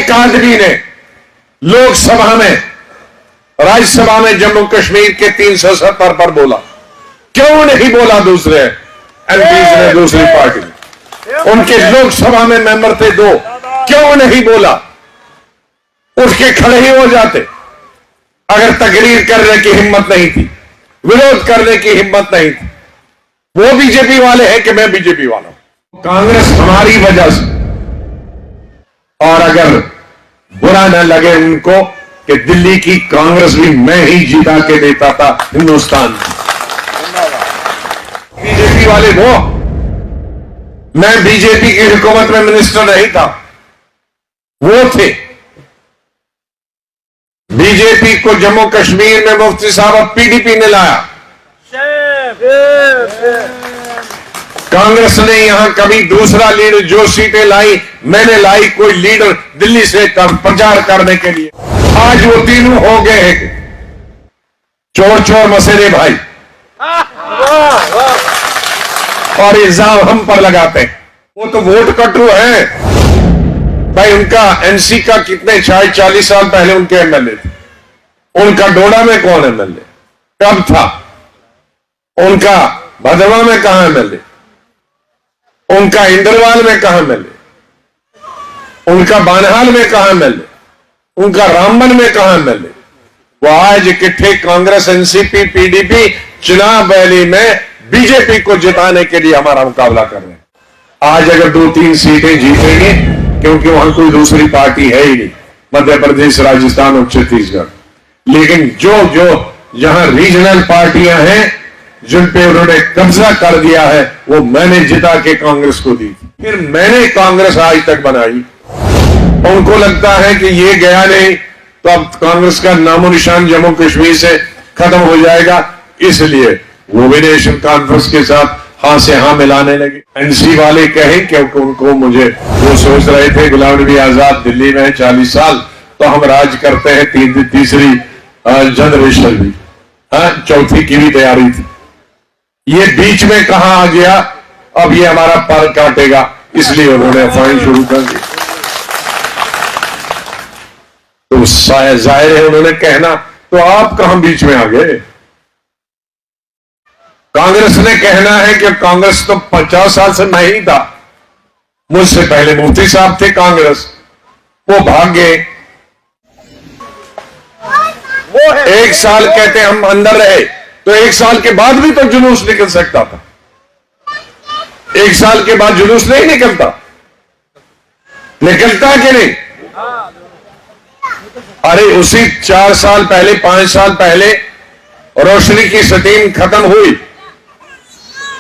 एक आदमी ने लोकसभा में, राज्यसभा में जम्मू कश्मीर के 370 पर बोला, क्यों नहीं बोला दूसरे एमपीज ने, दूसरी पार्टी ने? उनके लोकसभा में मेंबर थे 2, क्यों नहीं बोला? उठ के खड़े ही हो जाते। अगर तकरीर करने की हिम्मत नहीं थी, विरोध करने की हिम्मत नहीं थी। वो बीजेपी वाले हैं कि मैं बीजेपी वाला हूं। कांग्रेस हमारी वजह से, और अगर बुरा न लगे उनको कि दिल्ली की कांग्रेस भी मैं ही जिता के देता था हिंदुस्तान। बीजेपी वाले वो, मैं बीजेपी की हुकूमत में मिनिस्टर नहीं था, वो थे। बीजेपी को जम्मू कश्मीर में मुफ्ती साहब पीडीपी ने लाया। कांग्रेस ने यहां कभी दूसरा लीडर जो सीटें लाई, मैंने लाई कोई लीडर दिल्ली से प्रचार करने के लिए। आज वो तीनों हो गए हैं चोर चोर मसेरे भाई, और इल्जाम हम पर लगाते हैं। वो तो वोट कटू है भाई। उनका एनसी का कितने 40 साल पहले उनके एमएलए थे। उनका डोडा में कौन एमएलए कब था? उनका भदरवा में कहां एमएलए? उनका इंद्रवाल में कहां एमएलए? उनका बानहाल में कहां एमएलए? उनका रामबन में कहां एमएलए? वो आज इकट्ठे कांग्रेस, एनसीपी, पीडीपी चुनाव रैली में बीजेपी को जिताने के लिए हमारा मुकाबला कर रहे हैं। आज अगर 2-3 सीटें जीतेंगे, क्योंकि वहां कोई दूसरी पार्टी है ही नहीं, मध्य प्रदेश, राजस्थान और छत्तीसगढ़। लेकिन जो जहां रीजनल पार्टियां हैं जिन पे उन्होंने कब्जा कर दिया है, वो मैंने जिता के कांग्रेस को दी थी। फिर मैंने कांग्रेस आज तक बनाई। उनको लगता है कि ये गया नहीं तो अब कांग्रेस का नामो निशान जम्मू कश्मीर से खत्म हो जाएगा, इसलिए वो भी नेशनल कॉन्फ्रेंस के साथ हां से हां मिलाने लगे। एनसी वाले कहें क्योंकि उनको मुझे वो सोच रहे थे गुलाम नबी आजाद दिल्ली में 40 साल, तो हम राज करते हैं, तीसरी जनरेशन भी, चौथी की भी तैयारी थी। ये बीच में कहां आ गया? अब ये हमारा पर काटेगा, इसलिए उन्होंने अफवाहें शुरू कर दी। तो जाहिर है उन्होंने कहना, तो आप कहां बीच में आ गए? कांग्रेस ने कहना है कि कांग्रेस तो 50 साल से मैं ही था, मुझसे पहले मुफ्ती साहब थे कांग्रेस, वो भाग गए। एक साल कहते हम अंदर रहे, तो 1 साल के बाद भी तो जुलूस निकल सकता था। 1 साल के बाद जुलूस नहीं निकलता? निकलता कि नहीं? अरे उसी 4 साल पहले, 5 साल पहले रोशनी की सटीन खत्म हुई,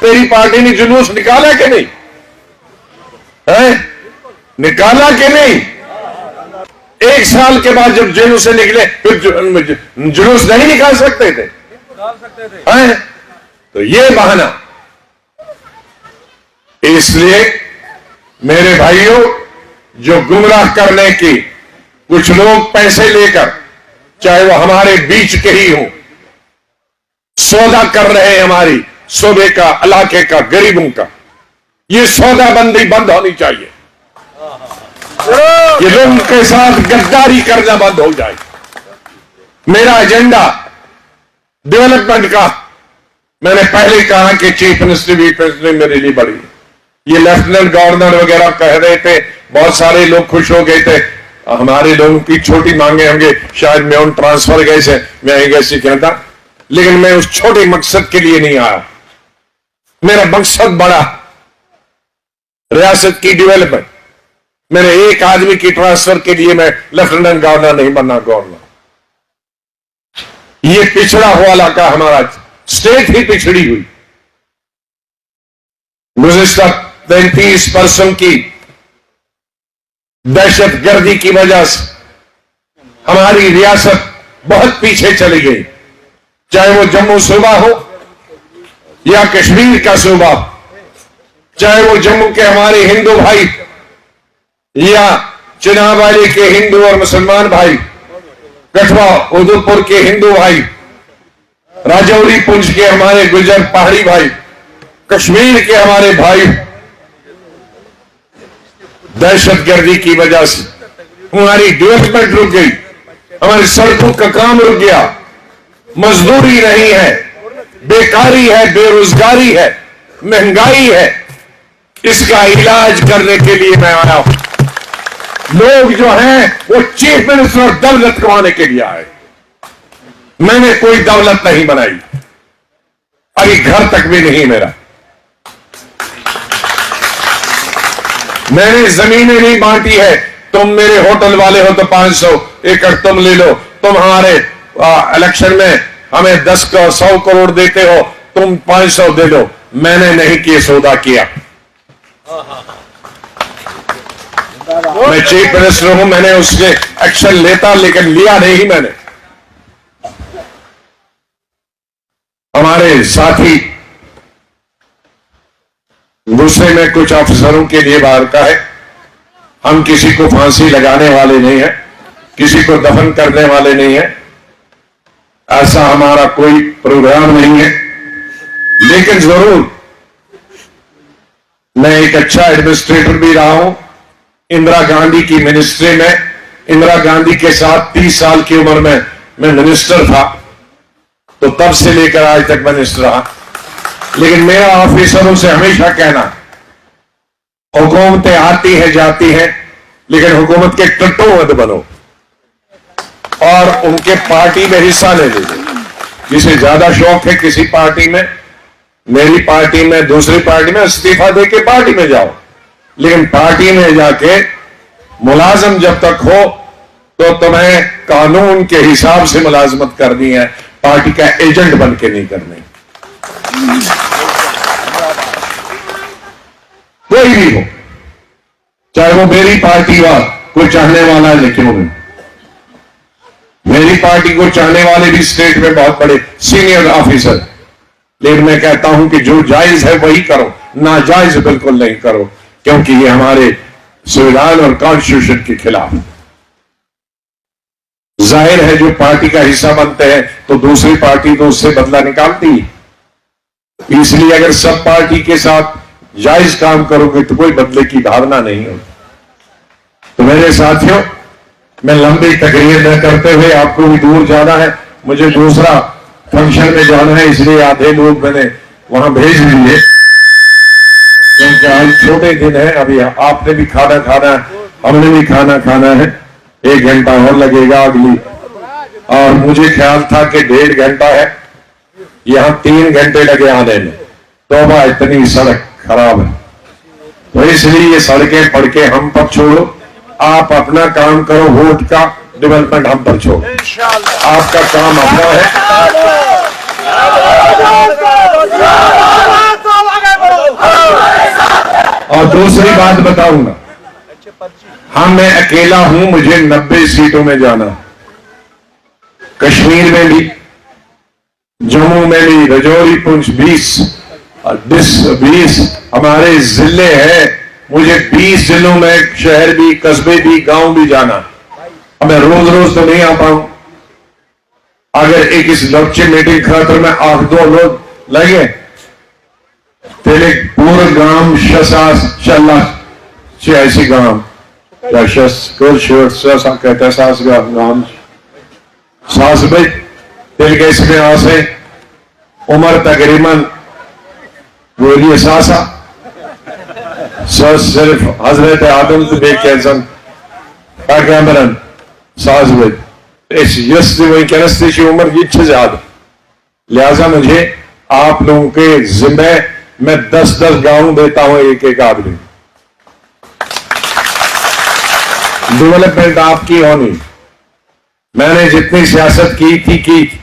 तेरी पार्टी ने जुलूस निकाला कि नहीं? है? निकाला कि नहीं? 1 साल के बाद जब जेल से निकले, फिर जुलूस नहीं निकाल सकते थे? है? तो ये बहाना। इसलिए मेरे भाइयों, जो गुमराह करने की कुछ लोग पैसे लेकर, चाहे वो हमारे बीच के ही हो, सौदा कर रहे हैं हमारी सूबे का, इलाके का, गरीबों का, ये सौदाबंदी बंद होनी चाहिए। ये लोगों के साथ गद्दारी करना बंद हो जाए। मेरा एजेंडा डेवलपमेंट का, मैंने पहले कहा कि चीफ मिनिस्टर मेरे लिए बड़ी, ये लेफ्टिनेंट गवर्नर वगैरह कह रहे थे, बहुत सारे लोग खुश हो गए थे। हमारे लोगों की छोटी मांगे होंगे, शायद मैं उन ट्रांसफर गए से मैं ऐसे कहता, लेकिन मैं उस छोटे मकसद के लिए नहीं आया। मेरा मकसद बड़ा, रियासत की डेवलपमेंट। मेरे एक आदमी की ट्रांसफर के लिए मैं लेफ्टिनेंट गवर्नर नहीं बनना गवर्नर। ये पिछड़ा हुआ इलाका हमारा, स्टेट ही पिछड़ी हुई। गुज़िश्ता 33% की दहशतगर्दी की वजह से हमारी रियासत बहुत पीछे चली गई। चाहे वो जम्मू सूबा हो या कश्मीर का सूबा, चाहे वो जम्मू के हमारे हिंदू भाई या चुनावाली के हिंदू और मुसलमान भाई, कठुआ उदयपुर के हिंदू भाई, राजौरी पुंछ के हमारे गुजर पहाड़ी भाई, कश्मीर के हमारे भाई, दहशतगर्दी की वजह से हमारी डेवलपमेंट रुक गई, हमारी सड़कों का काम रुक गया, मजदूरी नहीं है, बेकारी है, बेरोजगारी है, महंगाई है। इसका इलाज करने के लिए मैं आया हूं। लोग जो हैं वो चीफ मिनिस्टर और दौलत कमाने के लिए आए। मैंने कोई दौलत नहीं बनाई, अभी घर तक भी नहीं मेरा। मैंने जमीनें नहीं बांटी है। तुम मेरे होटल वाले हो तो 500 एकड़ तुम ले लो, तुम हमारे इलेक्शन में हमें 10 का 100 करोड़ देते हो, तुम 500 दे दो। मैंने नहीं किए सौदा किया। मैं चीफ मिनिस्टर हूं, मैंने उसके एक्शन लेता, लेकिन लिया नहीं मैंने। हमारे साथी गुस्से में कुछ अफसरों के लिए बाहर का है। हम किसी को फांसी लगाने वाले नहीं है, किसी को दफन करने वाले नहीं है, ऐसा हमारा कोई प्रोग्राम नहीं है। लेकिन जरूर मैं एक अच्छा एडमिनिस्ट्रेटर भी रहा हूं। इंदिरा गांधी की मिनिस्ट्री में, इंदिरा गांधी के साथ 30 साल की उम्र में मैं मिनिस्टर था, तो तब से लेकर आज तक मिनिस्टर रहा। लेकिन मेरा ऑफिसरों से हमेशा कहना, हुकूमतें आती हैं जाती हैं, लेकिन हुकूमत के टट्टू मत बनो और उनके पार्टी में हिस्सा ले लीजिए। जिसे ज्यादा शौक है किसी पार्टी में, मेरी पार्टी में, दूसरी पार्टी में, इस्तीफा दे के पार्टी में जाओ। लेकिन पार्टी में जाके मुलाजिम जब तक हो तो तुम्हें कानून के हिसाब से मुलाजमत करनी है, पार्टी का एजेंट बन के नहीं करनी। कोई भी हो, चाहे वो मेरी पार्टी हो, कोई चाहने वाला है, लेकिन नहीं। मेरी पार्टी को चाहने वाले भी स्टेट में बहुत बड़े सीनियर ऑफिसर, लेकिन मैं कहता हूं कि जो जायज है वही करो, नाजायज बिल्कुल नहीं करो, क्योंकि ये हमारे संविधान और कॉन्स्टिट्यूशन के खिलाफ। जाहिर है जो पार्टी का हिस्सा बनते हैं तो दूसरी पार्टी तो उससे बदला निकालती है। इसलिए अगर सब पार्टी के साथ जायज काम करोगे तो कोई बदले की भावना नहीं होती। तो मेरे साथियों, मैं लंबी तकरीर न करते हुए, आपको भी दूर जाना है, मुझे दूसरा फंक्शन में जाना है, इसलिए आधे लोग मैंने वहां भेज दिए, क्योंकि आज छोटे दिन है। अभी आपने भी खाना खाना है, हमने भी खाना खाना है, 1 घंटा और लगेगा अगली, और मुझे ख्याल था कि 1.5 घंटा है, यहां 3 घंटे लगे आने में। तौबा, इतनी सड़क खराब है। तो इसलिए ये सड़कें पढ़ के हम पर छोड़ो, आप अपना काम करो, वोट का डेवलपमेंट हम पर छोड़ो। आपका काम अपना है। और दूसरी बात बताऊंगा, हाँ मैं अकेला हूं, मुझे 90 सीटों में जाना, कश्मीर में भी, जम्मू में भी, रजौरी, पुंछ 20 हमारे जिले हैं। मुझे 20 जिलों में शहर भी, कस्बे भी, गांव भी जाना। अब मैं रोज रोज तो नहीं आ पाऊं। अगर एक इस लक्ष्य मीटिंग खातर में 8-2 लोग लगे, तेरे पूरे गांव 86 गांव कहते हैं, 7 गांव 7 भाई तेल के इसमें आसे उम्र तकरीबन बोलिए सासा सिर्फ हजरत आदम तो बेकन पैगंबरन 7 भाई इस वही की उम्र ये ज्यादा। लिहाजा मुझे आप लोगों के जिम्मे मैं 10-10 गांव देता हूं, एक आदमी। डेवलपमेंट आपकी होनी। मैंने जितनी सियासत की थी,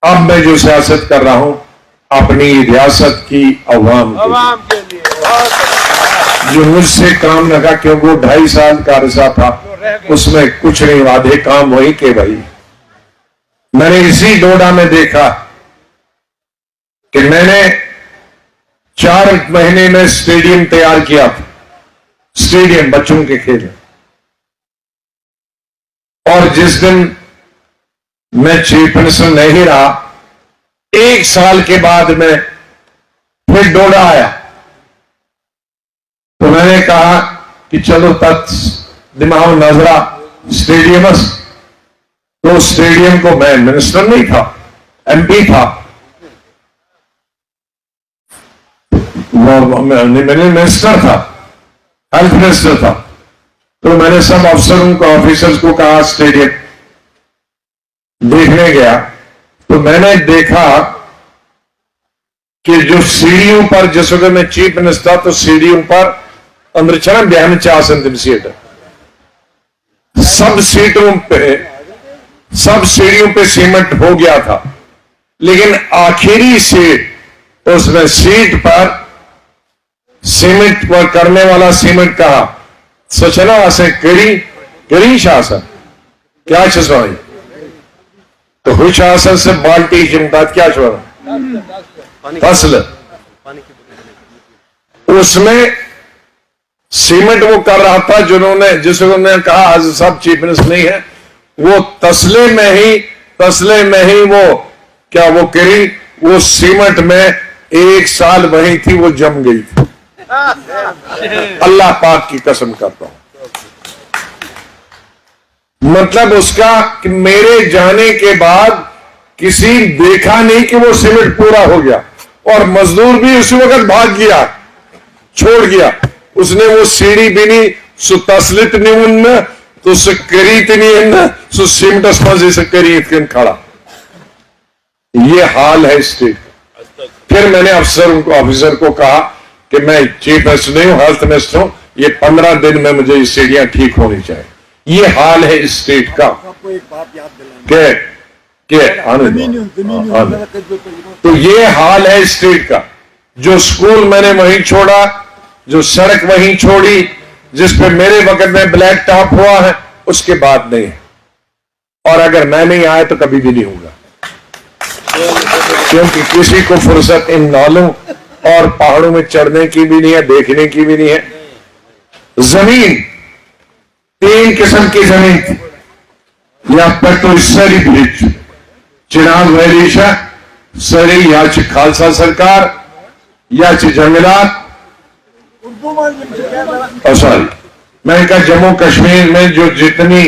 अब मैं जो सियासत कर रहा हूं अपनी रियासत की अवाम के लिए। जो मुझसे काम लगा, क्योंकि वो 2.5 साल का अरसा था, उसमें कुछ नहीं, वादे काम वही के वही। मैंने इसी डोडा में देखा कि मैंने 4 महीने में स्टेडियम तैयार किया था, स्टेडियम बच्चों के खेल। और जिस दिन मैं चीफ मिनिस्टर नहीं रहा, 1 साल के बाद मैं फिर डोडा आया, तो मैंने कहा कि चलो तत् दिमाग नजरा स्टेडियम, तो स्टेडियम को मैं मिनिस्टर नहीं था, एमपी था, मिनिस्टर था, हेल्थ मिनिस्टर था। तो मैंने सब अफसरों को, ऑफिसर्स को कहा स्टेडियम देखने गया, तो मैंने देखा कि जो सीढ़ियों पर, जिस वक्त मैं चीफ मिनिस्टर, तो सीढ़ियों पर अंदर चला बयान आसन सीट, सब सीटों पे, सब सीढ़ियों पे सीमेंट हो गया था, लेकिन आखिरी सीट, उसमें सीट पर सीमेंट पर करने वाला सीमेंट कहा सचना असे करी शासन क्या छसवाई, तो हुश आसन से बाल्टी चिमटात क्या छवा फसल, उसमें सीमेंट वो कर रहा था जिन्होंने कहा आज साहब चीफ मिनिस्टर नहीं है, वो तसले में ही वो क्या वो करी, वो सीमेंट में 1 साल वही थी, वो जम गई थी। अल्लाह पाक की कसम करता हूं, मतलब उसका कि मेरे जाने के बाद किसी देखा नहीं कि वो सीमेंट पूरा हो गया, और मजदूर भी उसी वक्त भाग गया, छोड़ गया, उसने वो सीढ़ी भी नहीं सु तसलित नहीं उन तो उससे करीत नहीं है सु सीमेंट मजे से करीत खड़ा। ये हाल है स्टेट। फिर मैंने ऑफिसर को कहा कि मैं चीफ मिनिस्टर नहीं हूं, हेल्थ मिनिस्टर हूं, ये 15 दिन में मुझे ये सीढ़ियां ठीक होनी चाहिए। ये हाल है इस स्टेट का। तो ये हाल है स्टेट का। जो स्कूल मैंने वहीं छोड़ा, जो सड़क वहीं छोड़ी, जिस पे मेरे वक्त में ब्लैक टॉप हुआ है, उसके बाद नहीं है, और अगर मैं नहीं आया तो कभी भी नहीं होगा, क्योंकि किसी को फुर्सत इन नालों और पहाड़ों में चढ़ने की भी नहीं है, देखने की भी नहीं है। जमीन 3 किस्म की जमीन थी, या पेट्रोल सरी ब्रिज चिनाब वैलीशा सरी, या खालसा सरकार, या जंगलात, सॉरी मैंने कहा जम्मू कश्मीर में जो जितनी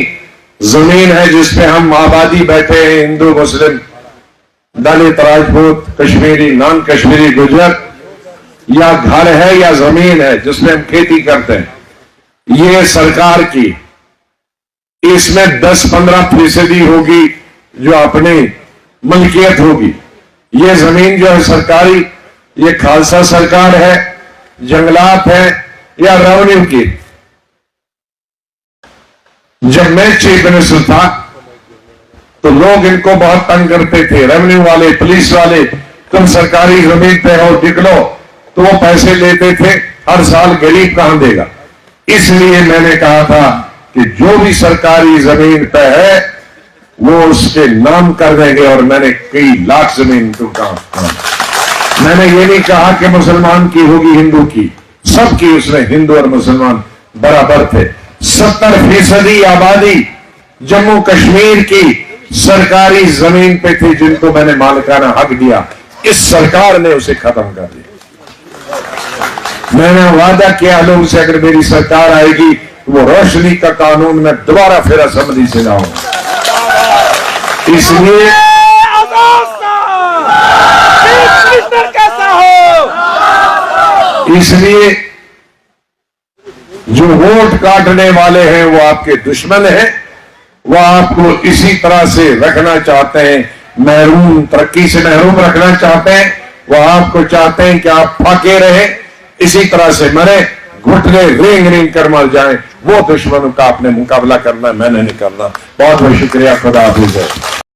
जमीन है जिसपे हम आबादी बैठे हैं, हिंदू मुस्लिम दलित राजपूत कश्मीरी नॉन कश्मीरी गुजर, या घर है या जमीन है जिसमें हम खेती करते हैं, ये सरकार की, इसमें 10-15% होगी जो अपनी मलकियत होगी। ये जमीन जो है सरकारी, ये खालसा सरकार है, जंगलात है, या रेवेन्यू की। जब मैं चीफ मिनिस्टर था तो लोग इनको बहुत तंग करते थे, रेवेन्यू वाले, पुलिस वाले, तुम सरकारी जमीन पे हो निकलो, तो वो पैसे लेते थे, हर साल गरीब कहां देगा। इसलिए मैंने कहा था कि जो भी सरकारी जमीन पे है वो उसके नाम कर देंगे, और मैंने कई लाख जमीन को कहा। मैंने ये नहीं कहा कि मुसलमान की होगी हिंदू की, सबकी, उसमें हिंदू और मुसलमान बराबर थे। 70% आबादी जम्मू कश्मीर की सरकारी जमीन पे थी, जिनको मैंने मालिकाना हक दिया, इस सरकार ने उसे खत्म कर दिया। मैंने वादा किया लोगों से, अगर मेरी सरकार आएगी वो रोशनी का कानून में दोबारा फिर असेंबली से लाऊंगा। इसलिए जो वोट काटने वाले हैं वो आपके दुश्मन हैं, वो आपको इसी तरह से रखना चाहते हैं, महरूम, तरक्की से महरूम रखना चाहते हैं। वो आपको चाहते हैं कि आप फाके रहे, इसी तरह से मरे, घुटने रेंग रेंग कर मर जाएं। वो दुश्मनों का आपने मुकाबला करना, मैंने नहीं करना। बहुत बहुत शुक्रिया। खुदा हाफिज़।